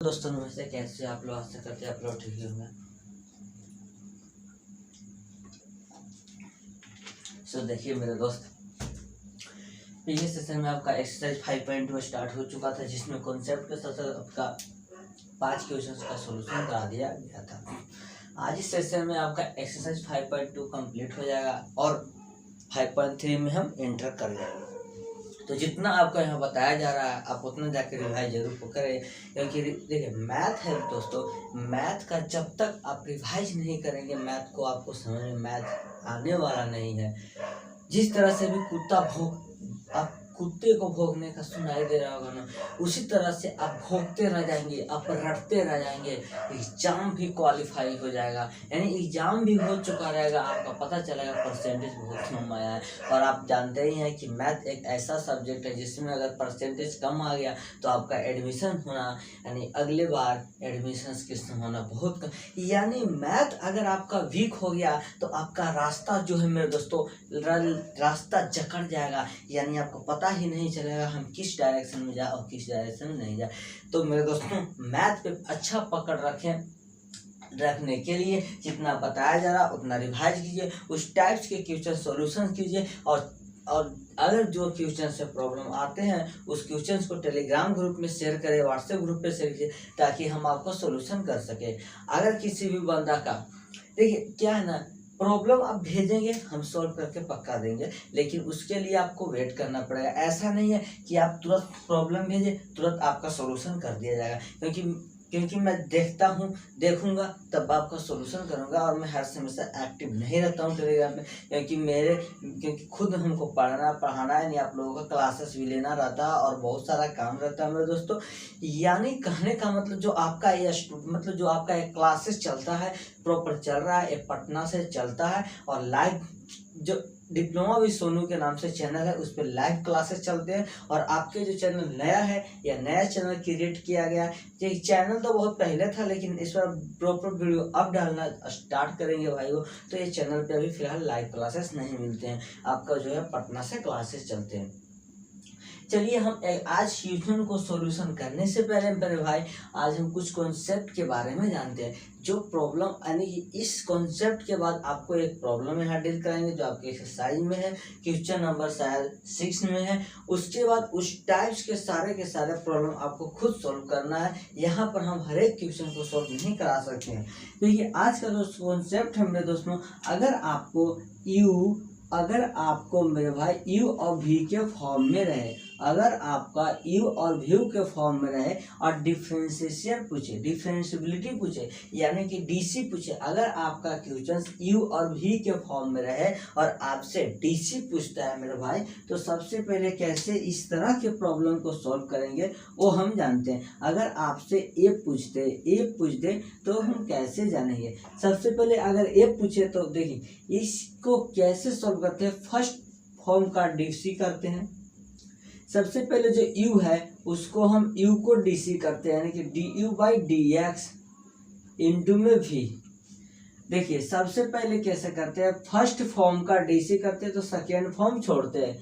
दोस्तों नमस्ते, कैसे आप लोग? आशा करते हैं आप लोग ठीक ही होंगे। सो देखिए मेरे दोस्त, पिछले सेशन में आपका एक्सरसाइज 5.2 स्टार्ट हो चुका था, जिसमें कॉन्सेप्ट के साथ आपका 5 क्वेश्चंस का सॉल्यूशन करा दिया गया था। आज इस सेशन में आपका एक्सरसाइज 5.2 कंप्लीट हो जाएगा और 5.3 में हम एंटर कर जाएंगे। तो जितना आपको यहाँ बताया जा रहा है आप उतना जाकर रिवाइज जरूर करें, क्योंकि देखिए मैथ है दोस्तों, मैथ का जब तक आप रिवाइज नहीं करेंगे मैथ को आपको समझ में मैथ आने वाला नहीं है। जिस तरह से भी आप कुत्ते को भौंकने का सुनाई दे रहा होगा ना, उसी तरह से आप भौंकते रह जाएंगे, आप रटते रह जाएंगे, एग्जाम भी क्वालिफाई हो जाएगा। यानी एग्जाम भी हो चुका रहेगा, आपका पता चलेगा परसेंटेज बहुत कम आया है। और आप जानते ही हैं कि मैथ एक ऐसा सब्जेक्ट है जिसमें अगर परसेंटेज कम आ गया तो आपका एडमिशन होना, यानी अगले बार एडमिशन किस्त होना बहुत कम। यानी मैथ अगर आपका वीक हो गया तो आपका रास्ता जो है मेरे दोस्तों, रास्ता जकड़ जाएगा। यानी आपको पता ही नहीं चलेगा हम किस डायरेक्शन में जाए और किस डायरेक्शन में नहीं जाए। तो मेरे दोस्तों मैथ पे अच्छा पकड़ रखने के लिए जितना बताया जा रहा उतना रिवाइज कीजिए, उस टाइप्स के क्वेश्चन सॉल्यूशन कीजिए। और अगर जो क्वेश्चन से प्रॉब्लम आते हैं उस क्वेश्चन को टेलीग्राम ग्रुप में शेयर करें, व्हाट्सएप ग्रुप पे शेयर कीजिए, ताकि हम आपको सॉल्यूशन कर सके। अगर किसी भी बंदा का देखिए क्या है ना, प्रॉब्लम आप भेजेंगे हम सॉल्व करके पक्का देंगे, लेकिन उसके लिए आपको वेट करना पड़ेगा। ऐसा नहीं है कि आप तुरंत प्रॉब्लम भेजें तुरंत आपका सॉल्यूशन कर दिया जाएगा, क्योंकि मैं देखूंगा तब आपका सॉल्यूशन करूंगा। और मैं हर समय एक्टिव नहीं रहता हूँ टेलीग्राम में, क्योंकि खुद हमको पढ़ाना है, नहीं आप लोगों का क्लासेस भी लेना रहता है और बहुत सारा काम रहता है मेरे दोस्तों। यानी कहने का मतलब जो आपका ये क्लासेस चलता है, प्रॉपर चल रहा है, ये पटना से चलता है और लाइव जो डिप्लोमा भी सोनू के नाम से चैनल है उस पर लाइव क्लासेस चलते हैं। और आपके जो चैनल नया है या नया चैनल क्रिएट किया गया, ये चैनल तो बहुत पहले था लेकिन इस बार प्रॉपर वीडियो अब डालना स्टार्ट करेंगे भाइयों। तो ये चैनल पे अभी फिलहाल लाइव क्लासेस नहीं मिलते हैं, आपका जो है पटना से क्लासेस चलते हैं। चलिए हम आज क्वेश्चन को सॉल्यूशन करने से पहले मेरे भाई आज हम कुछ कॉन्सेप्ट के बारे में जानते हैं। जो प्रॉब्लम यानी कि इस कॉन्सेप्ट के बाद आपको एक प्रॉब्लम यहाँ डील कराएंगे जो आपके एक्सरसाइज में है, क्वेश्चन नंबर शायद 6 में है। उसके बाद उस टाइप्स के सारे प्रॉब्लम आपको खुद सॉल्व करना है। यहाँ पर हम हर एक क्वेश्चन को सॉल्व नहीं करा सकते हैं। तो ये आज का जो कॉन्सेप्ट है मेरे दोस्तों, अगर आपको मेरे भाई u और v के फॉर्म में रहे, अगर आपका u और v के फॉर्म में रहे और डिफरेंशिएबिलिटी पूछे यानी कि डीसी पूछे, अगर आपका क्वेश्चन u और v के फॉर्म में रहे और आपसे डीसी पूछता है मेरे भाई, तो सबसे पहले कैसे इस तरह के प्रॉब्लम को सॉल्व करेंगे वो हम जानते हैं। अगर आपसे ए पूछ दे तो हम कैसे जानेंगे। सबसे पहले अगर ए पूछे तो देखिए इसको कैसे सॉल्व करते हैं। फर्स्ट फॉर्म का डीसी करते हैं। सबसे पहले जो u है उसको हम u को डीसी करते हैं, यानी कि du/dx इंटू में v। देखिए सबसे पहले कैसे करते हैं, फर्स्ट फॉर्म का डीसी करते हैं तो सेकेंड फॉर्म छोड़ते हैं,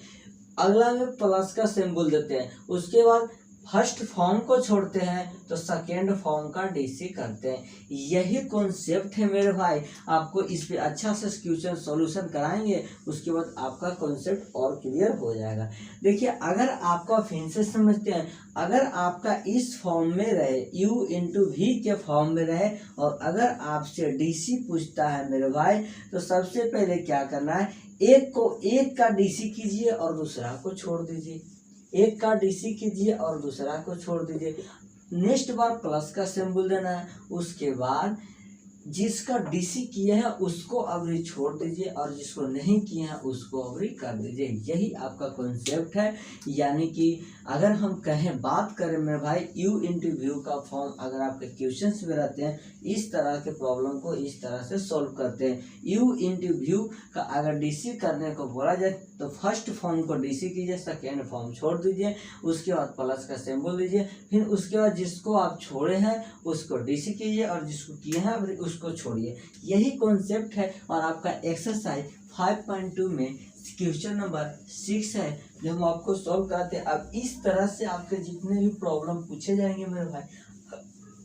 अगला में प्लस का सिंबल देते हैं, उसके बाद फर्स्ट फॉर्म को छोड़ते हैं तो सेकेंड फॉर्म का डीसी करते हैं। यही कॉन्सेप्ट है मेरे भाई, आपको इस पे अच्छा से क्वेश्चन सॉल्यूशन कराएंगे, उसके बाद आपका कॉन्सेप्ट और क्लियर हो जाएगा। देखिए अगर आपका फिर से समझते हैं, अगर आपका इस फॉर्म में रहे u इंटू v के फॉर्म में रहे और अगर आपसे डीसी पूछता है मेरे भाई, तो सबसे पहले क्या करना है, एक का डीसी कीजिए और दूसरा को छोड़ दीजिए, एक का डीसी कीजिए और दूसरा को छोड़ दीजिए। नेक्स्ट बार प्लस का सिंबल देना है, उसके बाद जिसका डीसी किया है उसको अभी छोड़ दीजिए और जिसको नहीं किया है उसको अभी कर दीजिए। यही आपका कॉन्सेप्ट है। यानी कि अगर हम बात करें मेरे भाई u इंटू v का फॉर्म, अगर आपके क्वेश्चंस में रहते हैं इस तरह के प्रॉब्लम को इस तरह से सॉल्व करते हैं। u इंटू v का अगर डीसी करने को बोला जाए तो फर्स्ट फॉर्म को डीसी कीजिए, सेकेंड फॉर्म छोड़ दीजिए, उसके बाद प्लस का सिंबल दीजिए, फिर उसके बाद जिसको आप छोड़े हैं उसको डीसी कीजिए और जिसको किए हैं उसको छोड़िए। यही कॉन्सेप्ट है। और आपका एक्सरसाइज 5.2 में क्वेश्चन नंबर 6 है जो हम आपको सॉल्व कराते हैं। अब इस तरह से आपके जितने भी प्रॉब्लम पूछे जाएंगे मेरे भाई,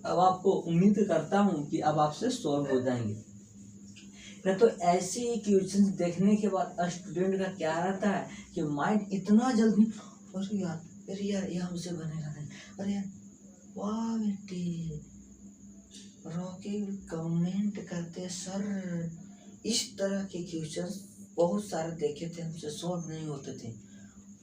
अब आपको उम्मीद करता हूँ कि अब आपसे सॉल्व हो जाएंगे। नहीं तो ऐसी इक्वेशंस देखने के बाद स्टूडेंट का क्या रहता है कि माइंड इतना जल्दी, अरे यार ये हमसे बनेगा नहीं, अरे यार वाह बेटे रॉकी कमेंट करते सर इस तरह के क्वेश्चंस बहुत सारे देखे थे, हमसे सॉल्व नहीं होते थे।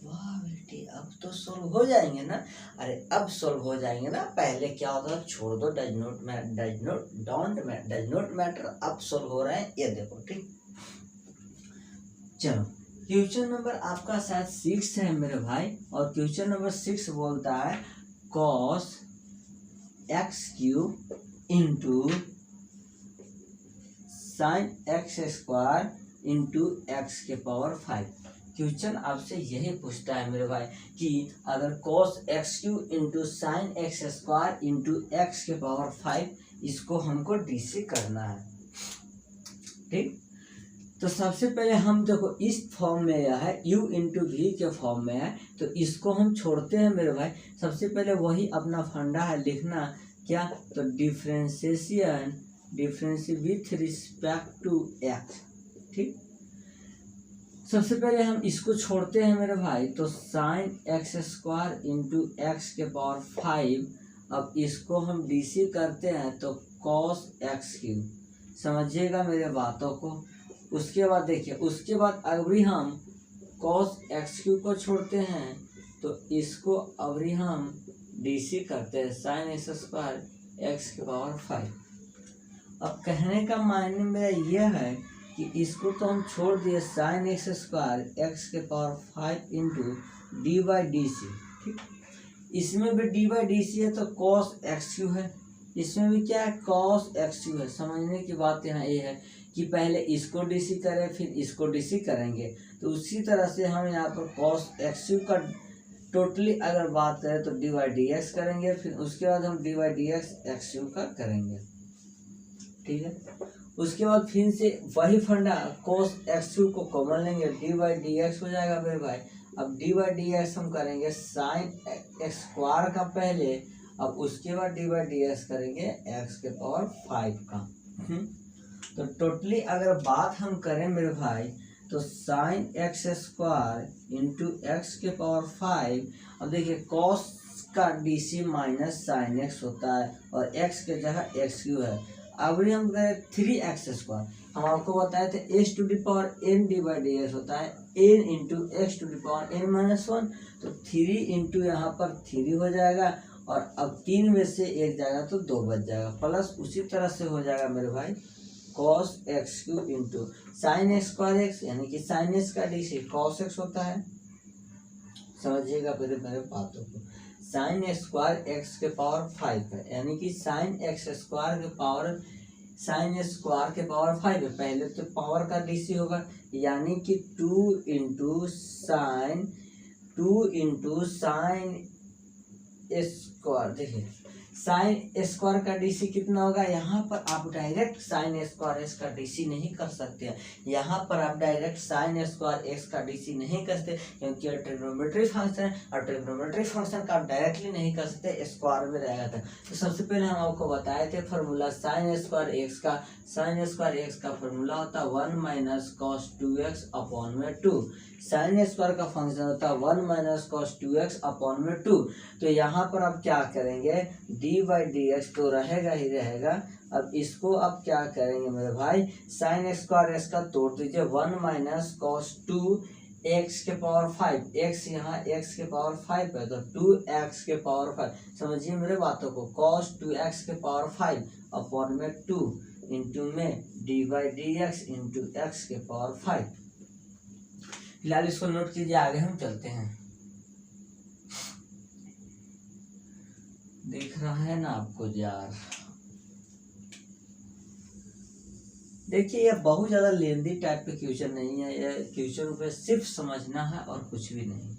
वाह बेटे अब तो सॉल्व हो जाएंगे ना। अरे अब सॉल्व हो जाएंगे ना, पहले क्या होता था छोड़ दो, डज नॉट मैटर, अब सॉल्व हो रहे हैं ये देखो। ठीक चलो क्वेश्चन नंबर आपका शायद 6 है मेरे भाई, और क्वेश्चन नंबर 6 बोलता है cos x³ into sine x² into x⁵। Question आपसे यही पूछता है मेरे भाई कि अगर cos x³ into sine x² into x⁵ इसको हमको डीसी करना है। ठीक तो सबसे पहले हम देखो इस फॉर्म में यह है u इंटू वी के फॉर्म में है, तो इसको हम छोड़ते हैं मेरे भाई। सबसे पहले वही अपना फंडा है लिखना क्या, तो differentiation with respect to x। ठीक सबसे पहले हम इसको छोड़ते हैं मेरे भाई, तो साइन x² इंटू x⁵। अब इसको हम डीसी करते हैं तो cos x³ समझिएगा मेरे बातों को। उसके बाद देखिए, उसके बाद अभी हम cos x³ को छोड़ते हैं तो इसको अभी हम डीसी करते हैं साइन x² x⁵। अब कहने का मायने मेरा यह है कि इसको तो हम छोड़ दिए साइन x² x⁵ इंटू डी/डी/सी। ठीक इसमें भी डी/डी/सी है तो cos x³ है, इसमें भी क्या है cos x³ है। समझने की बात यहाँ ये है कि पहले इसको डीसी करें फिर इसको डीसी करेंगे, तो उसी तरह से हम यहाँ पर cos x³ का टोटली अगर बात करें तो dy/dx करेंगे, फिर उसके बाद हम dy/dx x³ का करेंगे। ठीक है उसके बाद फिर से वही फंडा cos x³ को कॉमन लेंगे, dy/dx हो जाएगा मेरे भाई। अब dy/dx हम करेंगे साइन x² का पहले, अब उसके बाद dy/dx करेंगे x⁵ का। तो टोटली अगर बात हम करें मेरे भाई तो साइन x² इंटू x⁵। अब देखिए cos का डीसी माइनस साइन x होता है और x के जगह x³ है। अभी हम करें 3x², हम आपको बताए थे h⁴n dy/dx होता है n इंटू x⁴n−1, तो 3 इंटू यहाँ पर 3 हो जाएगा, और अब 3 में से 1 जाएगा तो 2 बच जाएगा, प्लस उसी तरह से हो जाएगा मेरे भाई cos x³ into sine x² यानी कि साइन x का डीसी cos x होता है। समझिएगा मेरे बातों को, साइन x² x⁵ है यानी कि साइन x² के पावर साइन स्क्वायर के पावर 5 है, पहले तो पावर का डीसी होगा यानी कि 2 इंटू साइन स्क्वायर। देखिए साइन स्क्वायर का डीसी कितना होगा, यहाँ पर आप डायरेक्ट साइन स्क्वायर एक्स का डीसी नहीं कर सकते हैं, यहाँ पर आप डायरेक्ट साइन स्क्वायर एक्स का डीसी नहीं कर सकते क्योंकि ट्रिग्नोमेट्री फंक्शन है, और ट्रिग्नोमेट्री फंक्शन का आप डायरेक्टली नहीं कर सकते, स्क्वायर में रहेगा था। तो सबसे पहले हम आपको बताए थे फॉर्मूला साइन स्क्वायर एक्स का फॉर्मूला होता है 1 - cos 2x अपॉन में 2। साइन स्क्वायर का फंक्शन होता है 1 - cos 2x अपॉन में 2। तो यहाँ पर आप क्या करेंगे, dy/dx तो रहेगा ही रहेगा। अब इसको आप क्या करेंगे मेरे भाई, साइन स्क्वायर एक्स का तोड़ दीजिए, 1 - cos 2x⁵, x यहाँ x⁵ है तो 2x⁵। समझिए मेरे बातों को, cos 2x⁵ अपॉन में 2 इंटू में dy/dx इंटू x⁵। फिलहाल इसको नोट कीजिए, आगे हम चलते हैं। दिख रहा है ना आपको यार। देखिए ये बहुत ज्यादा लेंदी टाइप के क्वेश्चन नहीं है, ये क्वेश्चन पे सिर्फ समझना है और कुछ भी नहीं।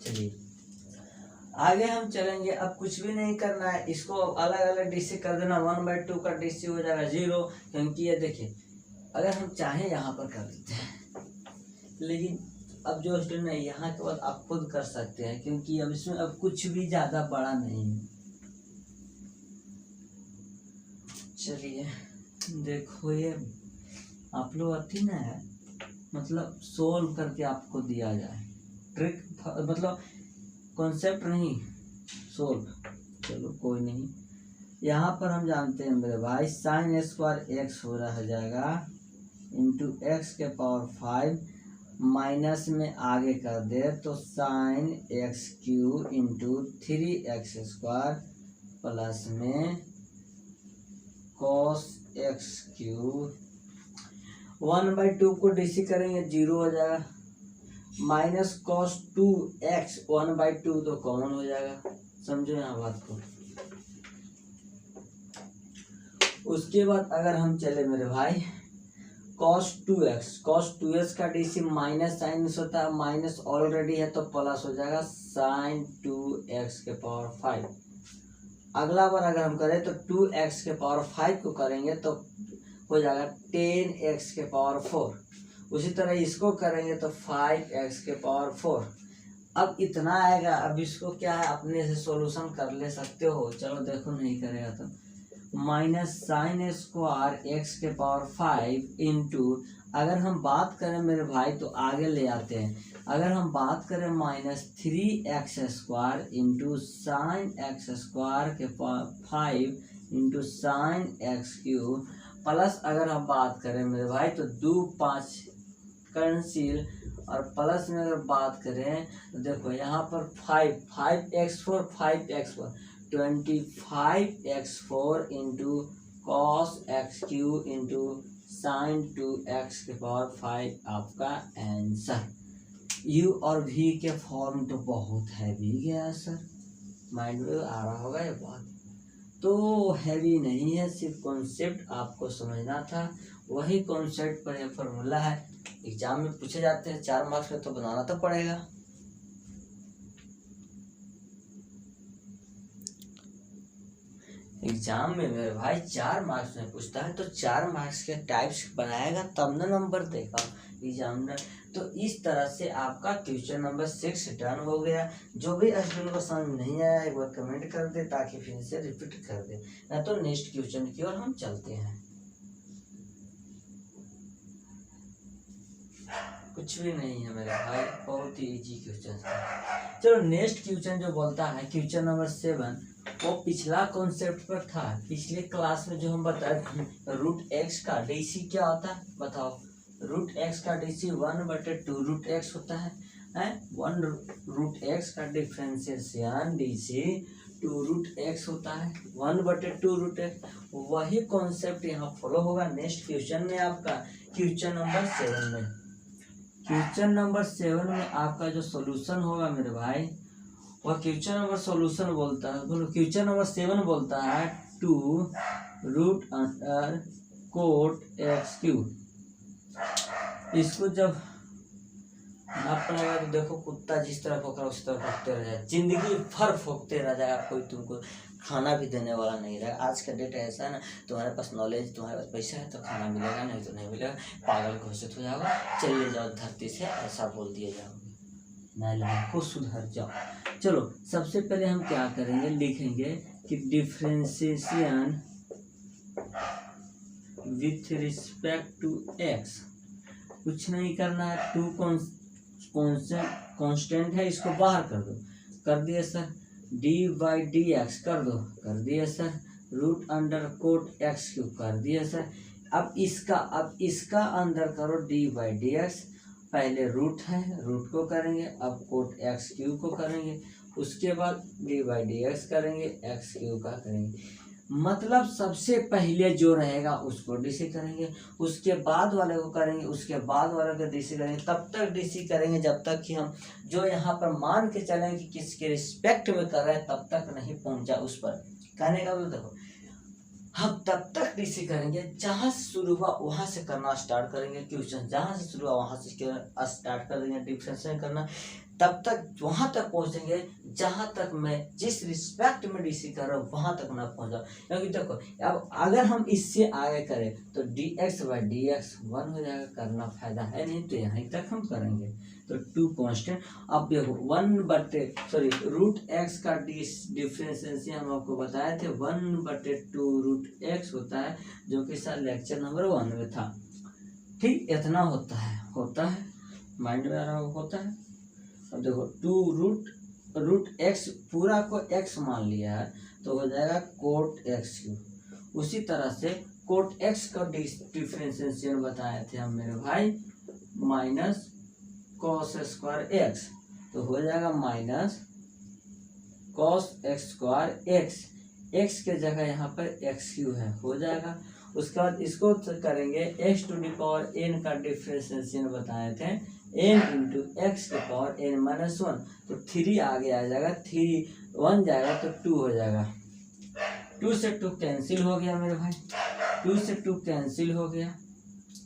चलिए आगे हम चलेंगे। अब कुछ भी नहीं करना है, इसको अलग अलग डीसी कर देना। 1/2 का डीसी हो जाएगा 0, क्योंकि ये देखिए अगर हम चाहें यहाँ पर कर देते हैं, लेकिन अब जो स्टूडेंट है यहाँ के बाद आप खुद कर सकते हैं, क्योंकि अब इसमें अब कुछ भी ज़्यादा बड़ा नहीं है। चलिए देखो, ये आप लोग अथी ना है, मतलब सोल्व करके आपको दिया जाए, ट्रिक मतलब कॉन्सेप्ट नहीं, सोल्व। चलो कोई नहीं, यहाँ पर हम जानते हैं मेरे भाई साइन स्क्वायर एक्स हो रहा जाएगा इंटू एक्स के पावर 5, माइनस में आगे कर दे तो sine x Q into 3x square plus में कॉस एक्स क्यू। 1/2 को डीसी करेंगे 0 हो जाएगा, माइनस कॉस 2x 1/2 तो कॉमन हो जाएगा, समझो यहाँ बात को। उसके बाद अगर हम चले मेरे भाई cos 2x का डीसी माइनस साइन होता है, माइनस ऑलरेडी है तो प्लस हो जाएगा साइन 2x के पावर 5। अगला बार अगर हम करें तो 2x के पावर 5 को करेंगे तो हो जाएगा 10x के पावर 4। उसी तरह इसको करेंगे तो 5x के पावर 4। अब इतना आएगा, अब इसको क्या है अपने से सॉल्यूशन कर ले सकते हो। चलो देखो, नहीं करेगा तो माइनस साइन स्क्वायर एक्स के पावर 5 इंटू, अगर हम बात करें मेरे भाई तो आगे ले आते हैं, अगर हम बात करें minus 3x square into sine x square के power 5 into sine x cube, plus अगर हम बात करें मेरे भाई तो 2 5 कैंसिल, और प्लस में अगर बात करें तो देखो यहाँ पर 5x4 5x4 25x4 into cos x Q into sine 2x के पावर 5 आपका आंसर। यू और भी के फॉर्म तो बहुत हैवी गया सर, माइंड में आ रहा होगा ये बात, तो हैवी नहीं है, सिर्फ कॉन्सेप्ट आपको समझना था। वही कॉन्सेप्ट पर यह फॉर्मूला है, एग्जाम में पूछे जाते हैं, 4 मार्क्स में तो बनाना तो पड़ेगा। एग्जाम में मेरे भाई 4 मार्क्स में पूछता है तो 4 मार्क्स के टाइप्स बनाएगा तब ना नंबर देगा एग्जामिनर। तो इस तरह से आपका क्वेश्चन नंबर 6 डन हो गया। जो भी स्टूडेंट को समझ नहीं आया एक बार कमेंट कर दे, ताकि फिर से रिपीट कर दे, ना तो नेक्स्ट क्वेश्चन की ओर हम चलते हैं। कुछ भी नहीं है मेरे भाई, बहुत ही इजी क्वेश्चन है। चलो नेक्स्ट क्वेश्चन जो बोलता है क्वेश्चन नंबर 7, वो पिछला कॉन्सेप्ट पर था। पिछले क्लास में जो हम बताए रूट एक्स का डीसी क्या होता है बताओ। रूट एक्स का डीसी 1/2 रूट एक्स होता है, 1 रूट एक्स का डिफरेंशिएशन डीसी 2 रूट एक्स होता है, 1/2 रूट एक्स। वही कॉन्सेप्ट यहाँ फॉलो होगा नेक्स्ट क्वेश्चन में आपका, क्वेश्चन नंबर 7 में। क्वेश्चन नंबर 7 में आपका जो सॉल्यूशन होगा मेरे भाई, और क्वेश्चन नंबर सॉल्यूशन बोलता है, बोलो क्वेश्चन नंबर 7 बोलता है 2 root under quote X cube. इसको जब ना पड़ेगा तो देखो कुत्ता जिस तरह फोक रहा उस तरह फोकते रह जाए, जिंदगी भर फोकते रह जाएगा, कोई तुमको खाना भी देने वाला नहीं रहेगा। आज का डेट ऐसा है ना, तुम्हारे पास नॉलेज, तुम्हारे पास पैसा है तो खाना मिलेगा, नहीं तो नहीं मिलेगा, पागल घोषित हो जाओगे, चले जाओ धरती से, ऐसा बोल दिए जाओगे, मैं को सुधर जाओ। चलो सबसे पहले हम क्या करेंगे, लिखेंगे कि differentiation with respect to X. कुछ नहीं करना है, 2 कांस्टेंट है, इसको बाहर कर दो, कर दिए सर। dy/dx कर दो, कर दिए sir. Root under quote X cube कर दिए सर। अब इसका अंदर करो dy/dx, पहले रूट है, रूट को करेंगे, अब कोट एक्स क्यूब को करेंगे, उसके बाद dy/dx करेंगे, एक्स क्यूब का करेंगे। मतलब सबसे पहले जो रहेगा उसको डीसी करेंगे, उसके बाद वाले को करेंगे, उसके बाद वाले को डीसी करेंगे, तब तक डीसी करेंगे जब तक कि हम जो यहाँ पर मान के चलेंगे कि किसके रिस्पेक्ट में कर रहे हैं तब तक नहीं पहुंचा उस पर। कहने का मतलब देखो, हम तब तक डीसी करेंगे जहाँ से शुरू हुआ वहाँ से करना स्टार्ट करेंगे क्वेश्चन, जहाँ से शुरू हुआ वहाँ से स्टार्ट कर देंगे डिफरेंशिएशन करना। तब तक वहां तक पहुंचेंगे जहां तक मैं जिस रिस्पेक्ट में डीसी कर रहा हूँ वहां तक ना पहुंचा। क्योंकि देखो अब अगर हम इससे आगे करें तो dx/dx 1 हो जाएगा, करना फायदा है नहीं, तो यहीं तक हम करेंगे। तो 2 कांस्टेंट। अब देखो √x का डिफरेंशिएशन हम आपको बताए थे 1/2 √x होता है, जो कि सर लेक्चर नंबर 1 में था। ठीक, इतना होता है माइंड में आ रहा होता है। अब देखो 2√x पूरा को x मान लिया है तो हो जाएगा cot x3। उसी तरह से cot x का डिफरेंशिएशन बताए थे हम मेरे भाई -cos²x, तो हो जाएगा -cos(x²x), x के जगह यहाँ पर x3 है, हो जाएगा। उसके बाद इसको करेंगे x⁴n का डिफरेंशिएशन बताए थे n × x⁴n−1, तो 3 आगे आ जाएगा, 3 1 जाएगा तो 2 हो जाएगा। 2 से 2 कैंसिल हो गया मेरे भाई, 2 से 2 कैंसिल हो गया।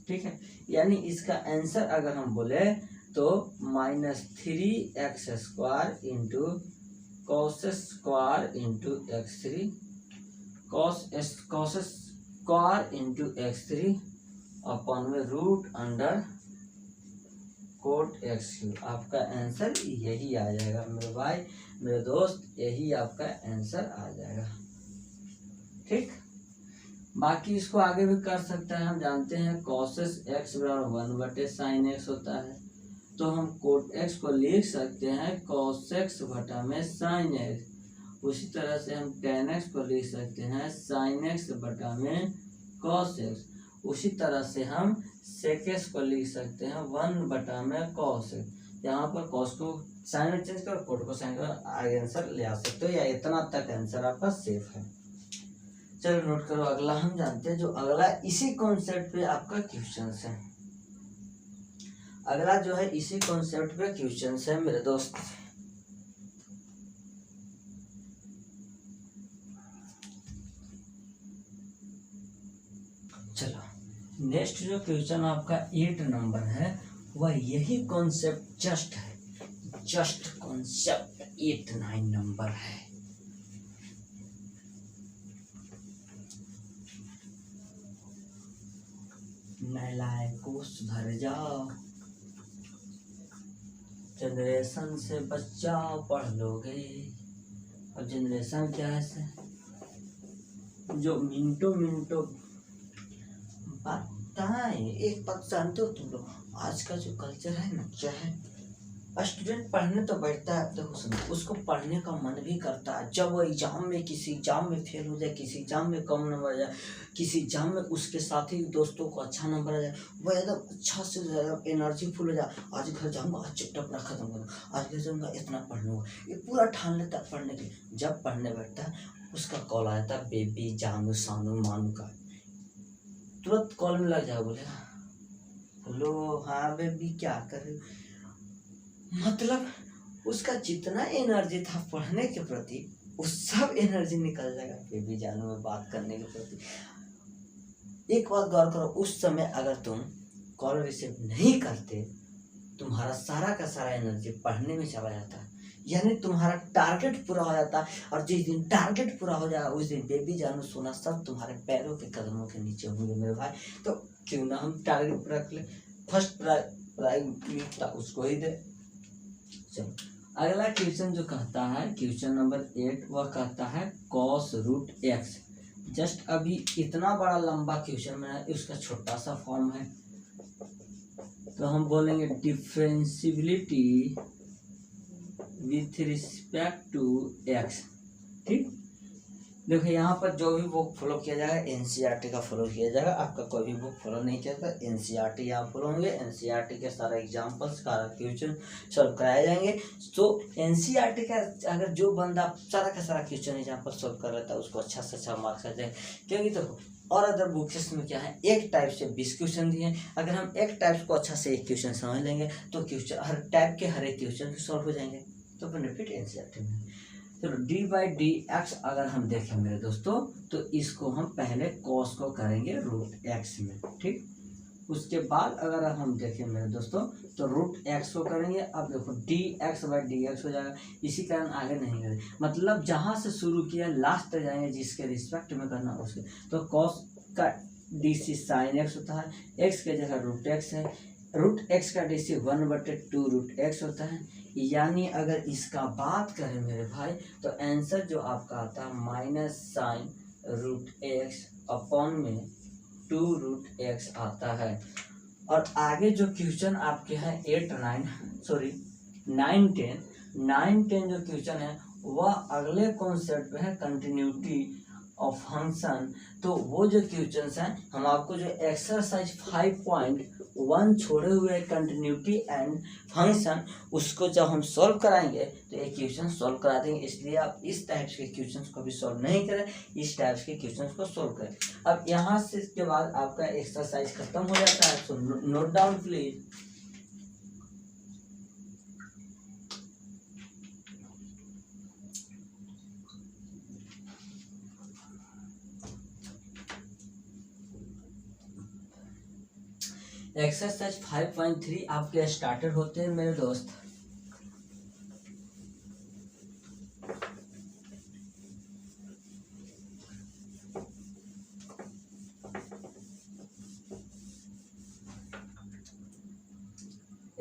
ठीक है, यानी इसका आंसर अगर हम बोले तो -3x² × cos² × x3 अपन में √cot x3। आपका आंसर यही आ जाएगा मेरे भाई मेरे दोस्त, यही आपका आंसर आ जाएगा। ठीक, बाकी इसको आगे भी कर सकता है। हम जानते हैं cos x = 1/sin x होता है, तो हम cot x को लिख सकते हैं cos x बटा में sin x। उसी तरह से हम tan x को लिख सकते हैं sin x बटा में cos x। उसी तरह से हम sec x को लिख सकते हैं 1 बटा में cos x। यहाँ पर cos को sin में चेंज करो, cot को sin का आगे आंसर ले आ सकते हो, या इतना तक आंसर आपका सेफ है। चलो नोट करो, अगला हम जानते हैं, जो अगला इसी कॉन्सेप्ट पे आपका क्वेश्चन है। अगला जो है इसी कॉन्सेप्ट पे क्वेश्चन है मेरे दोस्त। चलो नेक्स्ट जो क्वेश्चन आपका 8 नंबर है, वह यही कॉन्सेप्ट जस्ट कॉन्सेप्ट 8-9 नंबर है। नालायकों सुधर जाओ, जनरेशन से बचाओ, पढ़ लोगे। और जनरेशन क्या है, जो मिनटों बताएं। एक बात जानते हो तुम लोग, आज का जो कल्चर है ना, क्या है, स्टूडेंट पढ़ने तो बैठता है, देखो सुनो, उसको पढ़ने का मन भी करता है। जब वो एग्जाम में किसी एग्जाम में फेल हो जाए, किसी एग्जाम में कम नंबर आ जाए, किसी एग्जाम में उसके साथी दोस्तों को अच्छा नंबर आ जाए, वो एकदम अच्छा से एनर्जी फुल हो जाए। आज घर जाऊँगा, आज चैप्टर पूरा खत्म करूँगा, आज घर जाऊँगा इतना पढ़ लूँगा, ये पूरा ठान लेता है पढ़ने के। जब पढ़ने बैठता है उसका कॉल आया था बेबी जानू सानू मानू का, तुरंत कॉल में लग जाओ, बोले हेलो हाँ बेबी क्या कर रहे हो। मतलब उसका जितना एनर्जी था पढ़ने के प्रति, वो सब एनर्जी निकल जाएगा बेबी जानू में बात करने के प्रति। एक बात गौर करो, उस समय अगर तुम कॉल रिसीव नहीं करते, तुम्हारा सारा का सारा एनर्जी पढ़ने में चला जाता, यानी तुम्हारा टारगेट पूरा हो जाता। और जिस दिन टारगेट पूरा हो जाएगा उस दिन बेबी जानू सोना सब तुम्हारे पैरों के कदमों के नीचे होंगे मेरे भाई। तो क्यों ना हम टारगेट पूरा कर ले, फर्स्ट प्राइम उसको ही दे। चलो अगला क्वेश्चन जो कहता है, क्वेश्चन नंबर 8, वह कहता है cos√x। जस्ट अभी इतना बड़ा लंबा क्वेश्चन में है, उसका छोटा सा फॉर्म है, तो हम बोलेंगे differentiability with respect to x। ठीक, देखो यहाँ पर जो भी बुक फॉलो किया जाएगा एनसीईआरटी का फॉलो किया जाएगा। आपका कोई भी बुक फॉलो नहीं किया था, एनसीईआरटी यहाँ फॉलो होंगे। एनसीईआरटी के सारा एग्जाम्पल्स सारा क्वेश्चन सॉल्व कराए जाएंगे। तो एनसीईआरटी का अगर जो बंदा सारा का सारा क्वेश्चन एग्जाम्पल सॉल्व कर लेता है उसको अच्छा से अच्छा मार्क्स आ जाए। क्योंकि देखो और अदर बुक्स में क्या है, एक टाइप से 20 क्वेश्चन दिए, अगर हम एक टाइप को अच्छा से एक क्वेश्चन समझ लेंगे तो क्वेश्चन हर टाइप के हर एक क्वेश्चन सॉल्व हो जाएंगे। तो बेनिफिट एनसीईआरटी में। चलो d/dx अगर हम देखें मेरे दोस्तों, तो इसको हम पहले cos को करेंगे √x में। ठीक, उसके बाद अगर हम देखें मेरे दोस्तों तो रूट एक्स को करेंगे। अब देखो D x by d x हो जाएगा, इसी कारण आगे नहीं करेंगे, मतलब जहाँ से शुरू किया लास्ट तक जाएंगे, जिसके रिस्पेक्ट में करना उसके। तो कॉस का डी सी साइन एक्स होता है, एक्स के जगह रूट एक्स है, रूट एक्स का डी सी 1/2 रूट एक्स होता है। यानी अगर इसका बात करें मेरे भाई तो आंसर जो आपका आता है minus sine root X upon में 2 रूट एक्स आता है। और आगे जो क्वेश्चन आपके हैं 9 10 जो क्वेश्चन है वह अगले कॉन्सेप्ट पे है, कंटिन्यूटी ऑफ फंक्शन। तो वो जो क्वेश्चन हैं हम आपको जो एक्सरसाइज 5.1 छोड़े हुए कंटिन्यूटी एंड फंक्शन, उसको जब हम सॉल्व कराएंगे तो ये क्वेश्चन सॉल्व करा देंगे। इसलिए आप इस टाइप के क्वेश्चन को भी सॉल्व नहीं करें, इस टाइप के क्वेश्चन को सॉल्व करें। अब यहाँ से इसके बाद आपका एक्सरसाइज खत्म हो जाता है, तो नोट डाउन प्लीज। एक्सरसाइज 5.3 आपके स्टार्टेड होते हैं मेरे दोस्त।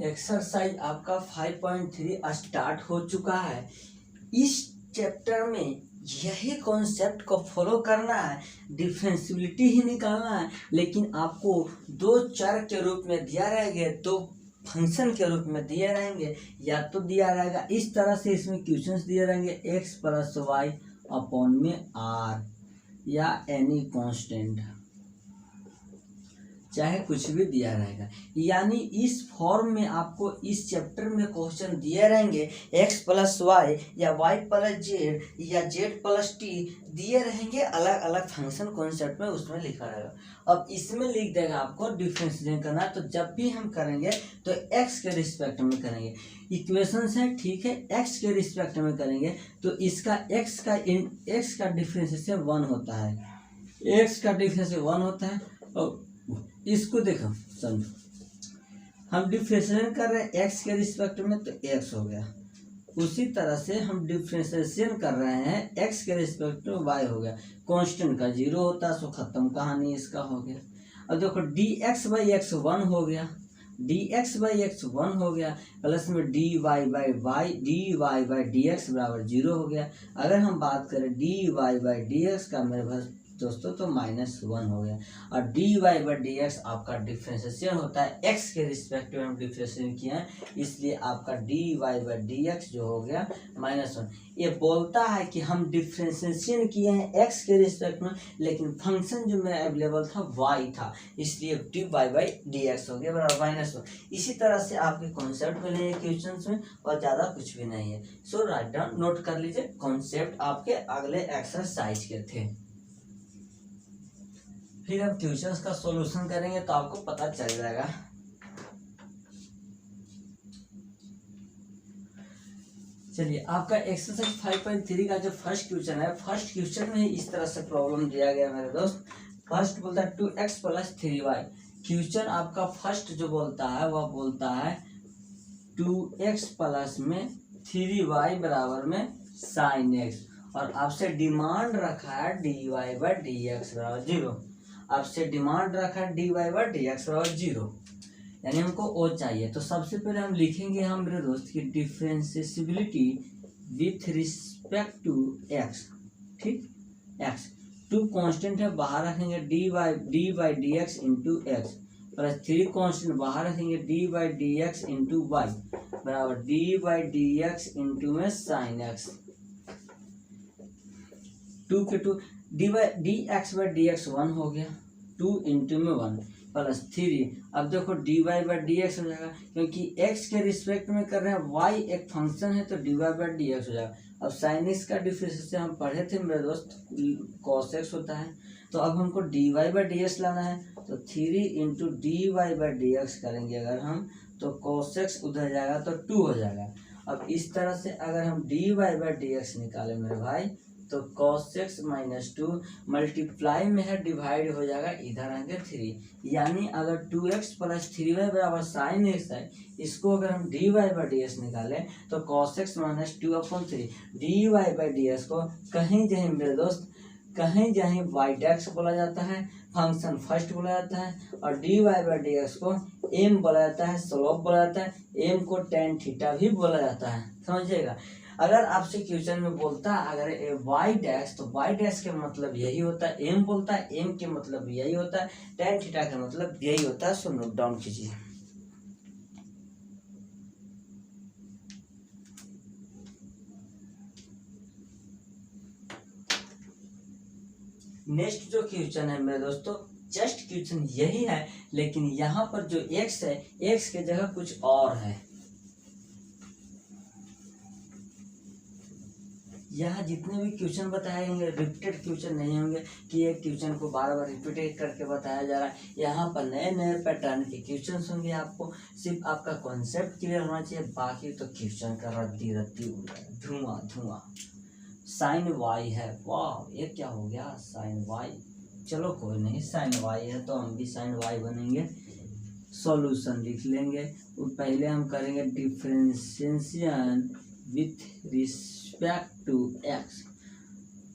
एक्सरसाइज आपका 5.3 स्टार्ट हो चुका है। इस चैप्टर में यही कॉन्सेप्ट को फॉलो करना है, डिफरेंशियबिलिटी ही निकालना है, लेकिन आपको 2 चर के रूप में दिया रहेंगे, 2 फंक्शन के रूप में दिए रहेंगे, या तो दिया रहेगा इस तरह से, इसमें क्वेश्चंस दिए रहेंगे x प्लस वाई अपॉन में r या एनी कांस्टेंट, चाहे कुछ भी दिया रहेगा। यानी इस फॉर्म में आपको इस चैप्टर में क्वेश्चन दिए रहेंगे, x प्लस वाई या y प्लस जेड या z प्लस टी दिए रहेंगे, अलग अलग फंक्शन कॉन्सेप्ट में उसमें लिखा रहेगा। अब इसमें लिख देगा आपको डिफरेंशिएशन करना है, तो जब भी हम करेंगे तो x के रिस्पेक्ट में करेंगे। इक्वेशंस है ठीक है, x के रिस्पेक्ट में करेंगे तो इसका x का डिफरेंशिएशन 1 होता है, x का डिफरेंशिएशन 1 होता है। और इसको देखो समझो, हम डिफरेंशिएशन कर रहे हैं x के रिस्पेक्ट में तो x हो गया, उसी तरह से हम डिफरेंशिएशन कर रहे हैं x के रिस्पेक्ट में y हो गया। कांस्टेंट का 0 होता है, सो खत्म कहानी इसका हो गया। अब देखो dx बाई एक्स 1 हो गया, dx बाई एक्स 1 हो गया, प्लस में dy बाई dx बराबर 0 हो गया। अगर हम बात करें dy बाई dx का मेरे पास दोस्तों तो -1 हो गया। और dy बाई dx आपका डिफरेंशिएशन होता है, x के रिस्पेक्ट में हम डिफरेंशिएशन किए हैं, इसलिए आपका dy बाई dx जो हो गया -1। ये बोलता है कि हम डिफरेंशिएशन किए हैं x के रिस्पेक्ट में, लेकिन फंक्शन जो मेरा अवेलेबल था y था, इसलिए dy बाई dx हो गया बराबर -1। इसी तरह से आपके कॉन्सेप्ट मिलेंगे क्वेश्चंस में, और ज़्यादा कुछ भी नहीं है। सो राइट डाउन, नोट कर लीजिए, कॉन्सेप्ट आपके अगले एक्सरसाइज के थे। फिर हम क्वेश्चंस का सॉल्यूशन करेंगे तो आपको पता चल जाएगा। चलिए, आपका एक्सरसाइज 5.3 का जो फर्स्ट क्वेश्चन है, फर्स्ट क्वेश्चन में इस तरह से प्रॉब्लम दिया गया मेरे दोस्त। फर्स्ट बोलता है 2x प्लस 3y। क्वेश्चन आपका फर्स्ट जो बोलता है वह बोलता है 2x प्लस में 3y बराबर में साइन x, और आपसे डिमांड रखा है dy बाई dx बराबर 0। आपसे डिमांड रखा है dy बाई dx बराबर 0, यानी हमको ओ चाहिए। तो सबसे पहले हम लिखेंगे हम मेरे दोस्त की differentiability with respect to x, ठीक। x 2 कांस्टेंट है, बाहर रखेंगे D by dx into X, plus 3 constant बाहर रखेंगे D by dx into Y बराबर डी बाई dx इंटू में साइन x। 2 के 2 dx बाई dx 1 हो गया, 2 इंटू में 1 प्लस 3। अब देखो dy बाई dx हो जाएगा, क्योंकि x के रिस्पेक्ट में कर रहे हैं, y एक फंक्शन है तो dy बाई dx हो जाएगा। अब साइन x का डिफरेंशिएशन हम पढ़े थे मेरे दोस्त, cos x होता है, तो अब हमको dy बाई dx लाना है, तो 3 इंटू dy बाई dx करेंगे अगर हम, तो cos x उधर जाएगा तो 2 हो जाएगा। अब इस तरह से अगर हम dy बाई dx निकालें मेरे भाई, तो cos x माइनस 2 मल्टीप्लाई में है, डिवाइड हो जाएगा, इधर आएंगे 3। यानी अगर 2x प्लस 3y बराबर साइन एक्स है, इसको अगर हम dy बाई ds निकालें तो cos x minus 2/3 dy by ds को कहीं जहीं मेरे दोस्त कहीं जहीं वाई डैक्स बोला जाता है, फंक्शन फर्स्ट बोला जाता है, और dy बाई dx को m बोला जाता है, स्लोप बोला जाता है, m को tan थीटा भी बोला जाता है, समझिएगा। अगर आपसे क्वेश्चन में बोलता है अगर वाई डैश, तो वाई डैश के मतलब यही होता है, m बोलता है, m के मतलब यही होता है, tan थीटा का मतलब यही होता है। सो नोट डाउन कीजिए। नेक्स्ट जो क्वेश्चन है मेरे दोस्तों, जस्ट क्वेश्चन यही है, लेकिन यहाँ पर जो x है, x के जगह कुछ और है। यहाँ जितने भी क्वेश्चन बताए होंगे रिपीटेड क्वेश्चन नहीं होंगे कि एक क्वेश्चन को बार बार रिपीट करके बताया जा रहा है। यहाँ पर नए नए पैटर्न के क्वेश्चन होंगे। आपको सिर्फ आपका कॉन्सेप्ट क्लियर होना चाहिए, बाकी तो क्वेश्चन का रद्दी रद्दी धुआं धुआं। साइन वाई है, वाह ये क्या हो गया साइन वाई, चलो कोई नहीं, साइन वाई है तो हम भी साइन वाई बनेंगे। सॉल्यूशन लिख लेंगे। पहले हम करेंगे differentiation with respect to x.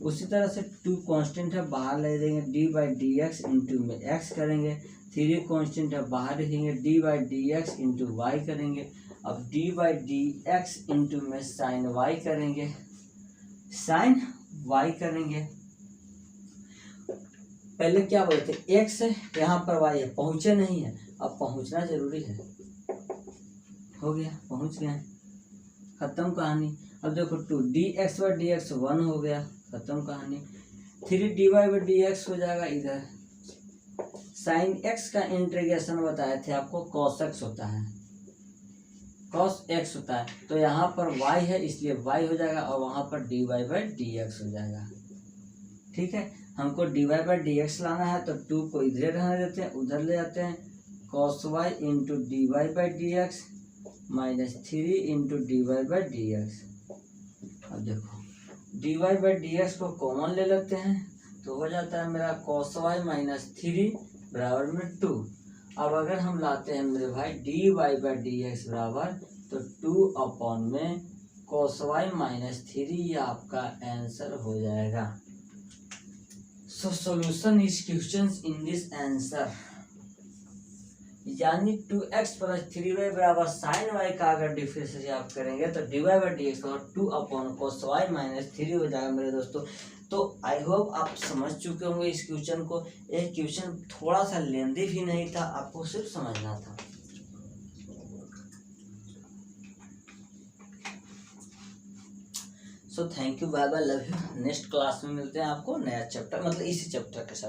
उसी तरह से 2 कांस्टेंट है, बाहर ले देंगे, d by d x into में एक्स करेंगे। 3 कांस्टेंट है, बाहर लिखेंगे, d by d x into y करेंगे। अब d by d x into में साइन वाई करेंगे, साइन वाई करेंगे। पहले क्या बोलते एक्स है, यहाँ पर वाई है, पहुंचे नहीं है, अब पहुंचना जरूरी है। हो गया, पहुंच गए, खत्म कहानी। अब देखो 2 d x by d x 1 हो गया, खत्म कहानी। 3 d y by d x हो जाएगा इधर। साइन एक्स का इंटीग्रेशन बताए थे आपको, कॉस एक्स होता है, कॉस एक्स होता है, तो यहाँ पर y है इसलिए y हो जाएगा, और वहाँ पर dy बाई डी एक्स हो जाएगा। ठीक है, हमको dy बाई डी एक्स लाना है तो 2 को इधर रहने देते हैं, उधर ले जाते हैं, cos y into d y by d x minus 3 into d y by d x. अब देखो dy बाई डी एक्स को कॉमन ले लेते हैं तो हो जाता है मेरा cos y माइनस 3 बराबर में 2। अब अगर हम लाते हैं मेरे भाई d y by d x बराबर, तो 2 में cos y माइनस 3, ये आपका आंसर हो जाएगा। So solution is questions in this answer, यानी 2x प्लस 3y बराबर साइन y का अगर डिफरेंशिएट आप करेंगे तो d y by d x और 2 cos y माइनस 3 हो जाएगा मेरे दोस्तों। तो आई होप आप समझ चुके होंगे इस क्वेश्चन को। एक क्वेश्चन थोड़ा सा लेंदी भी नहीं था, आपको सिर्फ समझना था। So thank you, bye bye, love you. Next class में मिलते हैं आपको नया चैप्टर, मतलब इसी चैप्टर के साथ।